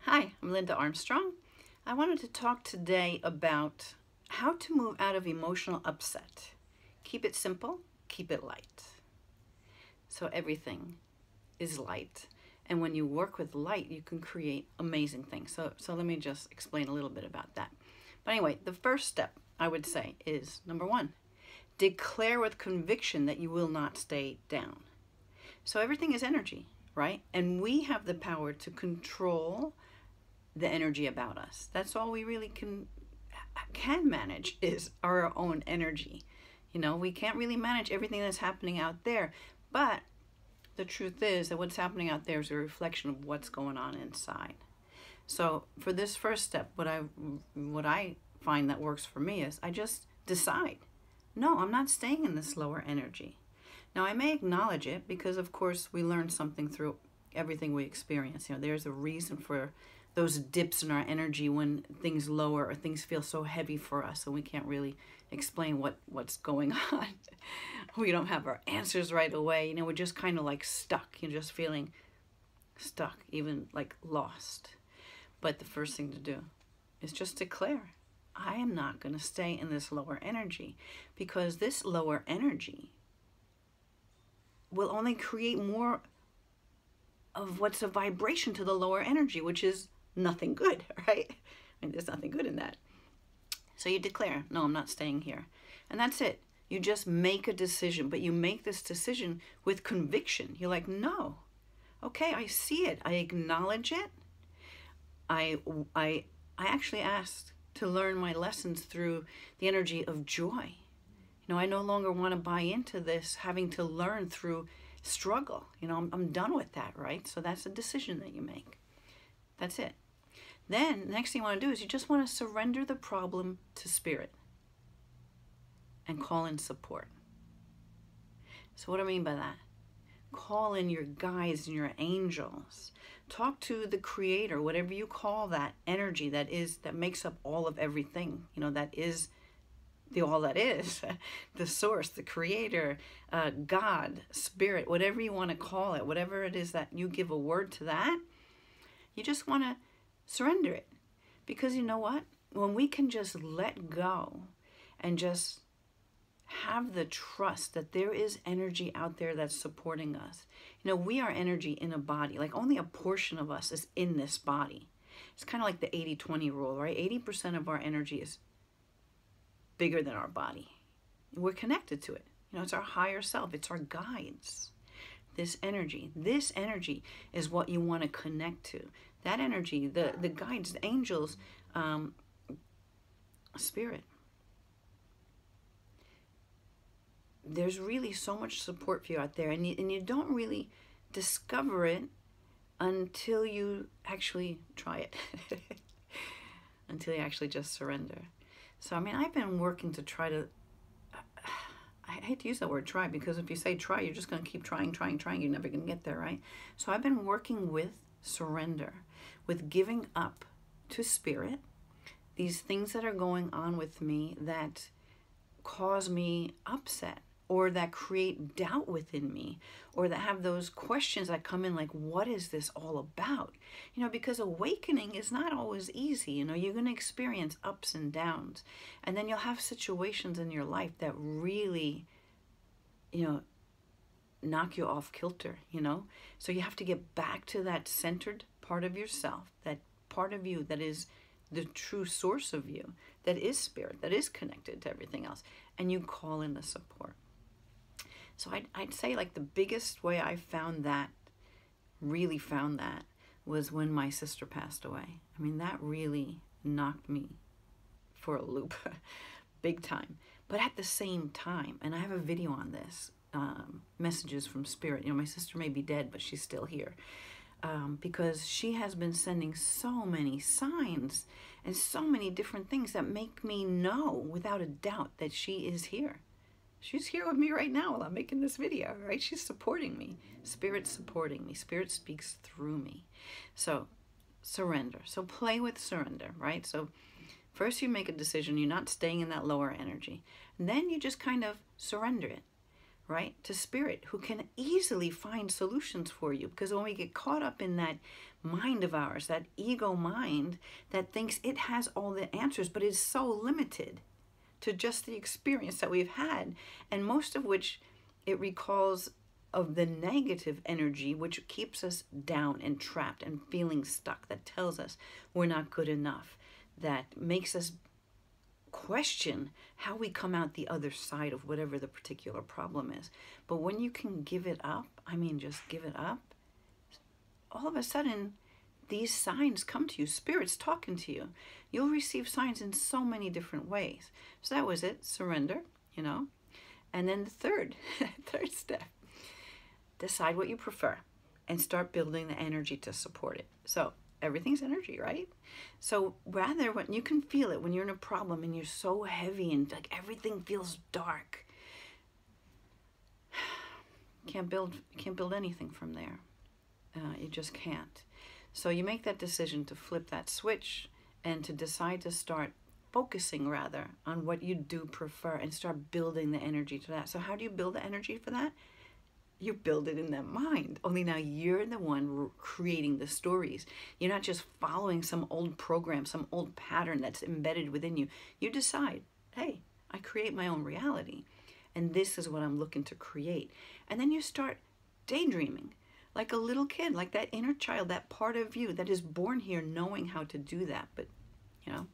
Hi, I'm Linda Armstrong. I wanted to talk today about how to move out of emotional upset. Keep it simple, keep it light. So everything is light. And when you work with light, you can create amazing things. So let me just explain a little bit about that. But anyway, the first step I would say is number one, declare with conviction that you will not stay down. So everything is energy, right? And we have the power to control the energy about us. That's all we really can manage is our own energy. You know, we can't really manage everything that's happening out there, but the truth is that what's happening out there is a reflection of what's going on inside. So for this first step, what I find that works for me is I just decide, no, I'm not staying in this lower energy. Now I may acknowledge it because of course we learn something through everything we experience. You know, there's a reason for those dips in our energy when things lower or things feel so heavy for us and we can't really explain what's going on. We don't have our answers right away. You know, we're just kind of like stuck. You're just feeling stuck, even like lost. But the first thing to do is just declare, I am not going to stay in this lower energy, because this lower energy will only create more of what's a vibration to the lower energy, which is nothing good, right? I mean, there's nothing good in that. So you declare, no, I'm not staying here. And that's it. You just make a decision, but you make this decision with conviction. You're like, no, okay, I see it. I acknowledge it. I actually asked to learn my lessons through the energy of joy. You know, I no longer want to buy into this having to learn through struggle. You know, I'm done with that, right? So that's a decision that you make. That's it. Then the next thing you want to do is you just want to surrender the problem to spirit and call in support. So what do I mean by that? Call in your guides and your angels. Talk to the creator, whatever you call that energy that makes up all of everything. You know, that is the all that is, the source, the creator, God, spirit, whatever you want to call it, whatever it is that you give a word to that, you just want to surrender it. Because you know what? When we can just let go and just have the trust that there is energy out there that's supporting us. You know, we are energy in a body. Like only a portion of us is in this body. It's kind of like the 80-20 rule, right? 80% of our energy is bigger than our body. We're connected to it. You know, it's our higher self. It's our guides. This energy is what you want to connect to. That energy, the guides, the angels, spirit. There's really so much support for you out there, and you don't really discover it until you actually try it, until you actually just surrender. So, I mean, I've been working to try to, I hate to use that word try, because if you say try, you're just going to keep trying. You're never going to get there, right? So I've been working with surrender, with giving up to spirit, these things that are going on with me that cause me upset, or that create doubt within me, or that have those questions that come in like, what is this all about? You know, because awakening is not always easy. You know, you're going to experience ups and downs, and then you'll have situations in your life that really, you know, knock you off kilter, you know? So you have to get back to that centered part of yourself, that part of you that is the true source of you, that is spirit, that is connected to everything else, and you call in the support. So I'd say like the biggest way I really found that, was when my sister passed away. I mean, that really knocked me for a loop, big time. But at the same time, and I have a video on this, messages from spirit. You know, my sister may be dead, but she's still here. Because she has been sending so many signs and so many different things that make me know without a doubt that she is here. She's here with me right now while I'm making this video, right? She's supporting me. Spirit's supporting me. Spirit speaks through me. So surrender. So play with surrender, right? So first you make a decision. You're not staying in that lower energy. And then you just kind of surrender it. right? To spirit, who can easily find solutions for you. Because when we get caught up in that mind of ours, that ego mind that thinks it has all the answers, but is so limited to just the experience that we've had, and most of which it recalls of the negative energy, which keeps us down and trapped and feeling stuck, that tells us we're not good enough, that makes us question how we come out the other side of whatever the particular problem is. But when you can give it up, I mean, just give it up, all of a sudden, these signs come to you, spirits talking to you. You'll receive signs in so many different ways. So that was it, surrender, you know. And then the third step, decide what you prefer and start building the energy to support it. So everything's energy, right? So rather, when you can feel it when you're in a problem and you're so heavy and like everything feels dark, can't build anything from there. You just can't. So you make that decision to flip that switch and to decide to start focusing rather on what you do prefer and start building the energy to that. So how do you build the energy for that? You build it in that mind. Only now you're the one creating the stories. You're not just following some old program, some old pattern that's embedded within you. You decide, hey, I create my own reality. And this is what I'm looking to create. And then you start daydreaming. Like a little kid, like that inner child, that part of you that is born here knowing how to do that, but, you know,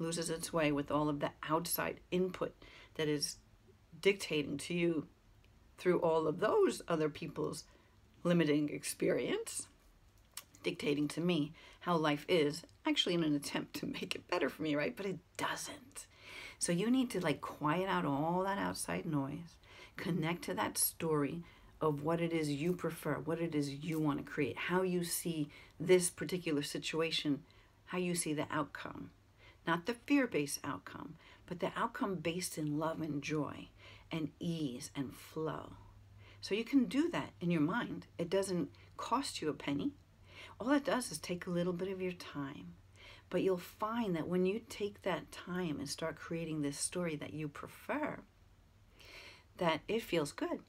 loses its way with all of the outside input that is dictating to you through all of those other people's limiting experience, dictating to me how life is, actually in an attempt to make it better for me, right? But it doesn't. So you need to like quiet out all that outside noise, connect to that story of what it is you prefer, what it is you want to create, how you see this particular situation, how you see the outcome. Not the fear-based outcome, but the outcome based in love and joy and ease and flow. So you can do that in your mind. It doesn't cost you a penny. All it does is take a little bit of your time. But you'll find that when you take that time and start creating this story that you prefer, that it feels good.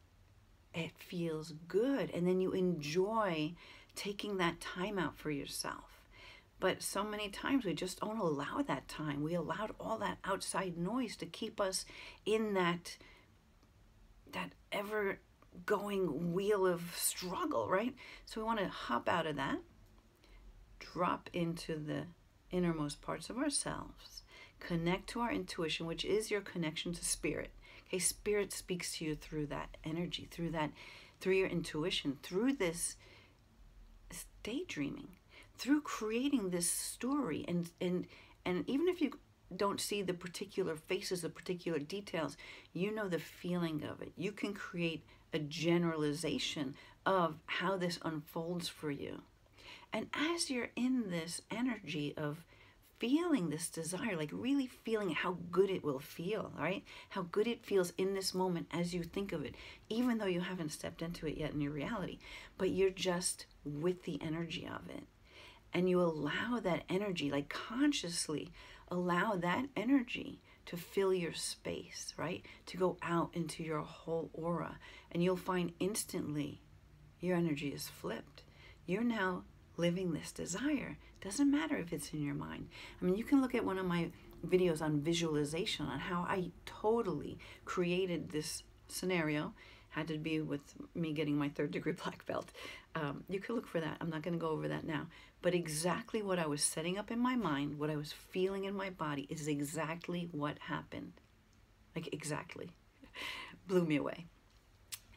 It feels good. And then you enjoy taking that time out for yourself. But so many times we just don't allow that time. We allowed all that outside noise to keep us in that ever-going wheel of struggle, right? So we want to hop out of that, drop into the innermost parts of ourselves, connect to our intuition, which is your connection to spirit. Okay, spirit speaks to you through that energy, through your intuition, through this daydreaming, through creating this story. And even if you don't see the particular faces, the particular details, you know the feeling of it. You can create a generalization of how this unfolds for you. And as you're in this energy of feeling this desire, like really feeling how good it will feel, right? How good it feels in this moment as you think of it, even though you haven't stepped into it yet in your reality, but you're just with the energy of it. And you allow that energy, like consciously allow that energy to fill your space, right? To go out into your whole aura. And you'll find instantly your energy is flipped. You're now living this desire. Doesn't matter if it's in your mind. I mean, you can look at one of my videos on visualization, on how I totally created this scenario. Had to be with me getting my 3rd degree black belt. You can look for that. I'm not going to go over that now. But exactly what I was setting up in my mind, what I was feeling in my body is exactly what happened. Like exactly. Blew me away.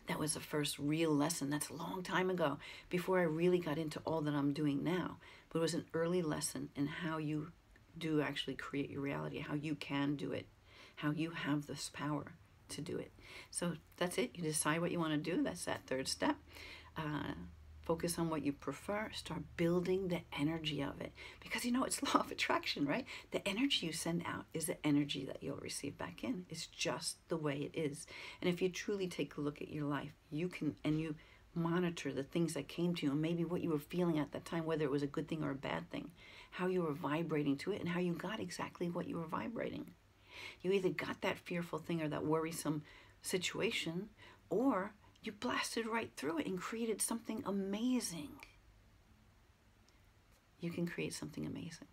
That was the first real lesson. That's a long time ago, before I really got into all that I'm doing now. But it was an early lesson in how you do actually create your reality, how you can do it, how you have this power to do it. So that's it. You decide what you want to do. That's that 3rd step. Focus on what you prefer. Start building the energy of it. Because, you know, it's law of attraction, right? The energy you send out is the energy that you'll receive back in. It's just the way it is. And if you truly take a look at your life, you can, and you monitor the things that came to you and maybe what you were feeling at that time, whether it was a good thing or a bad thing, how you were vibrating to it and how you got exactly what you were vibrating. You either got that fearful thing or that worrisome situation, or you blasted right through it and created something amazing. You can create something amazing.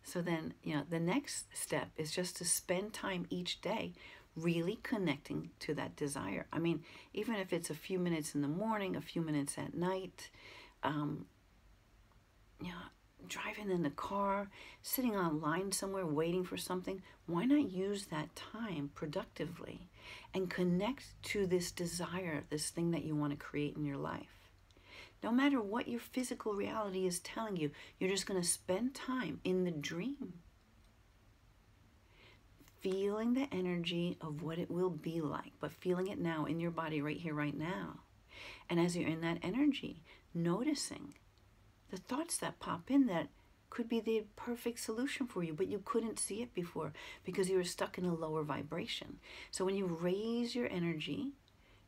So then, the next step is just to spend time each day really connecting to that desire. I mean, even if it's a few minutes in the morning, a few minutes at night, driving in the car, sitting online somewhere waiting for something, why not use that time productively and connect to this desire, this thing that you want to create in your life? No matter what your physical reality is telling you, you're just going to spend time in the dream, feeling the energy of what it will be like, but feeling it now in your body right here, right now. And as you're in that energy, noticing the thoughts that pop in that could be the perfect solution for you, but you couldn't see it before because you were stuck in a lower vibration. So when you raise your energy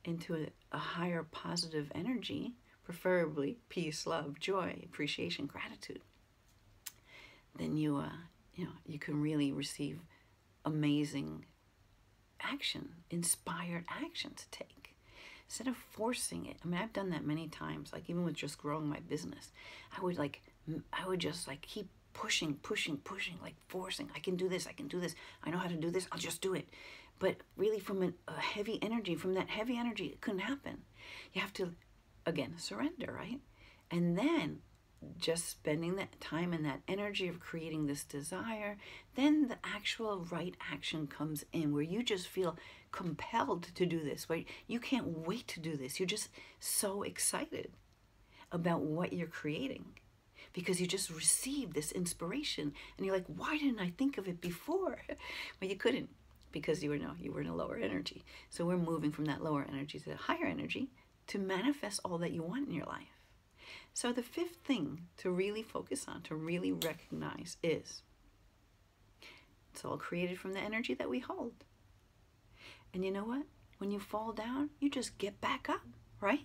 into a higher positive energy, preferably peace, love, joy, appreciation, gratitude, then you can really receive amazing action, inspired action to take. Instead of forcing it. I mean, I've done that many times, like even with just growing my business. I would just keep pushing, like forcing. I can do this, I know how to do this, I'll just do it. But really from a heavy energy, from that heavy energy, it couldn't happen. You have to, again, surrender, right? And then just spending that time and that energy of creating this desire, then the actual right action comes in where you just feel compelled to do this, right? You can't wait to do this. You're just so excited about what you're creating because you just received this inspiration and you're like, why didn't I think of it before? Well, you couldn't because you were in a lower energy. So we're moving from that lower energy to the higher energy to manifest all that you want in your life. So the fifth thing to really focus on, to really recognize is it's all created from the energy that we hold. And you know what? When you fall down, you just get back up, right?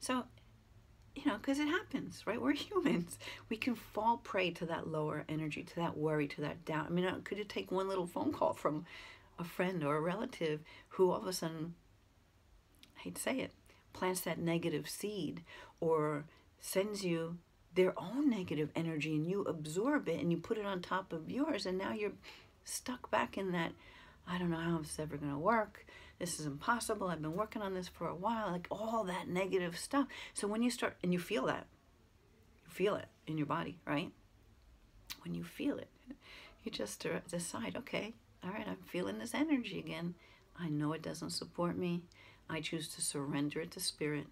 So, because it happens, right? We're humans. We can fall prey to that lower energy, to that worry, to that doubt. I mean, could it take one little phone call from a friend or a relative who all of a sudden, I hate to say it, plants that negative seed or sends you their own negative energy and you absorb it and you put it on top of yours and now you're stuck back in that, I don't know how this is ever going to work. This is impossible. I've been working on this for a while, like all that negative stuff. So when you start, and you feel that, you feel it in your body, right? When you feel it, you just decide, okay, all right, I'm feeling this energy again. I know it doesn't support me. I choose to surrender it to spirit.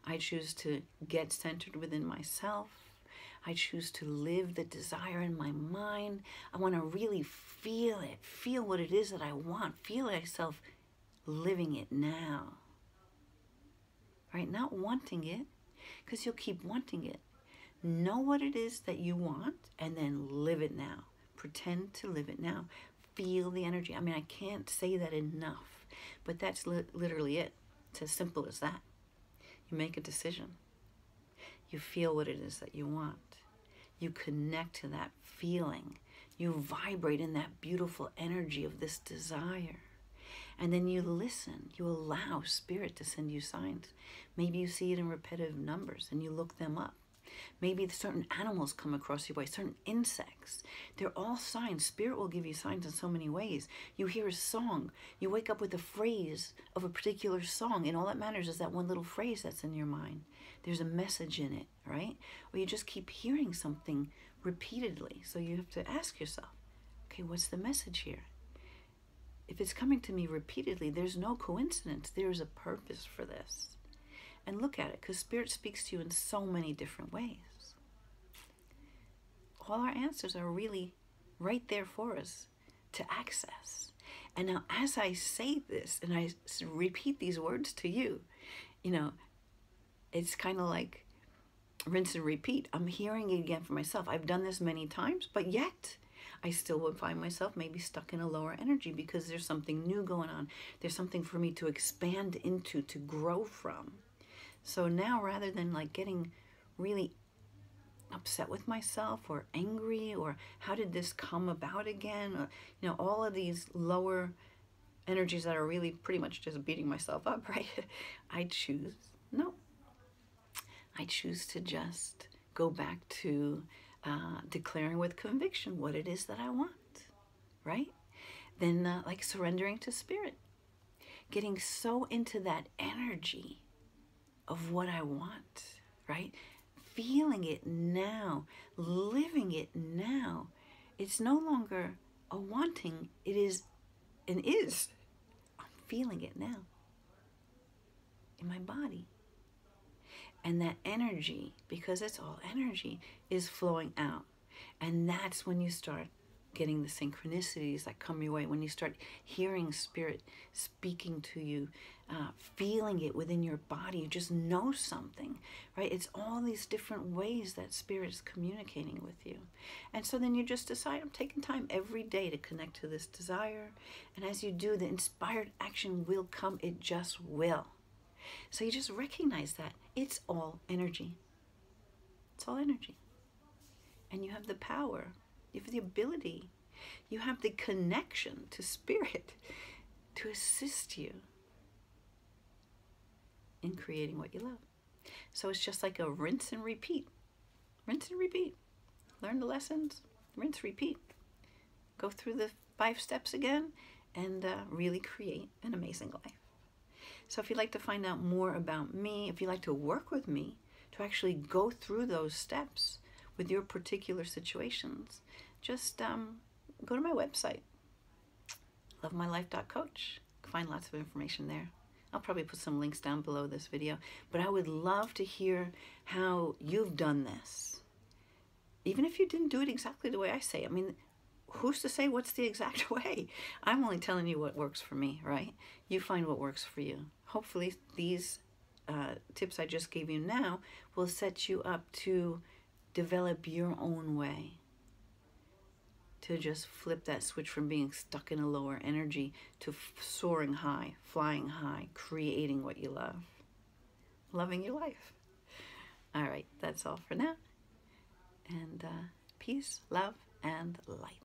I choose to get centered within myself. I choose to live the desire in my mind. I want to really feel it, feel what it is that I want, feel myself living it now. Right? Not wanting it, because you'll keep wanting it. Know what it is that you want and then live it now. Pretend to live it now. Feel the energy. I mean, I can't say that enough, but that's literally it. It's as simple as that. You make a decision. You feel what it is that you want. You connect to that feeling. You vibrate in that beautiful energy of this desire. And then you listen. You allow spirit to send you signs. Maybe you see it in repetitive numbers and you look them up. Maybe certain animals come across your way, certain insects. They're all signs. Spirit will give you signs in so many ways. You hear a song. You wake up with a phrase of a particular song, and all that matters is that one little phrase that's in your mind. There's a message in it, right? Or you just keep hearing something repeatedly. So you have to ask yourself, okay, what's the message here? If it's coming to me repeatedly, there's no coincidence. There's a purpose for this. And look at it, because Spirit speaks to you in so many different ways. All our answers are really right there for us to access. And now as I say this and I repeat these words to you, it's kind of like rinse and repeat. I'm hearing it again for myself. I've done this many times, but yet I still would find myself maybe stuck in a lower energy because there's something new going on. There's something for me to expand into, to grow from. So now rather than getting really upset with myself or angry or how did this come about again, or all of these lower energies that are really pretty much just beating myself up, right? I choose, no. I choose to just go back to declaring with conviction what it is that I want, right? Then like surrendering to spirit, getting so into that energy of what I want, right? Feeling it now, living it now. It's no longer a wanting, it is and is. I'm feeling it now in my body. And that energy, because it's all energy, is flowing out. And that's when you start getting the synchronicities that come your way, when you start hearing spirit speaking to you, feeling it within your body. You just know something, right? It's all these different ways that spirit is communicating with you. And so then you just decide, I'm taking time every day to connect to this desire. And as you do, the inspired action will come. It just will. So you just recognize that it's all energy. It's all energy. And you have the power, you have the ability, you have the connection to spirit to assist you in creating what you love. So it's just like a rinse and repeat. Rinse and repeat. Learn the lessons, rinse, repeat. Go through the 5 steps again and really create an amazing life. So if you'd like to find out more about me, if you'd like to work with me to actually go through those steps with your particular situations, just go to my website, lovemylife.coach. Find lots of information there. I'll probably put some links down below this video, but I would love to hear how you've done this. Even if you didn't do it exactly the way I say. I mean, who's to say what's the exact way? I'm only telling you what works for me, right? You find what works for you. Hopefully these tips I just gave you now will set you up to develop your own way to just flip that switch from being stuck in a lower energy to soaring high, flying high, creating what you love, loving your life. All right, that's all for now. And peace, love, and light.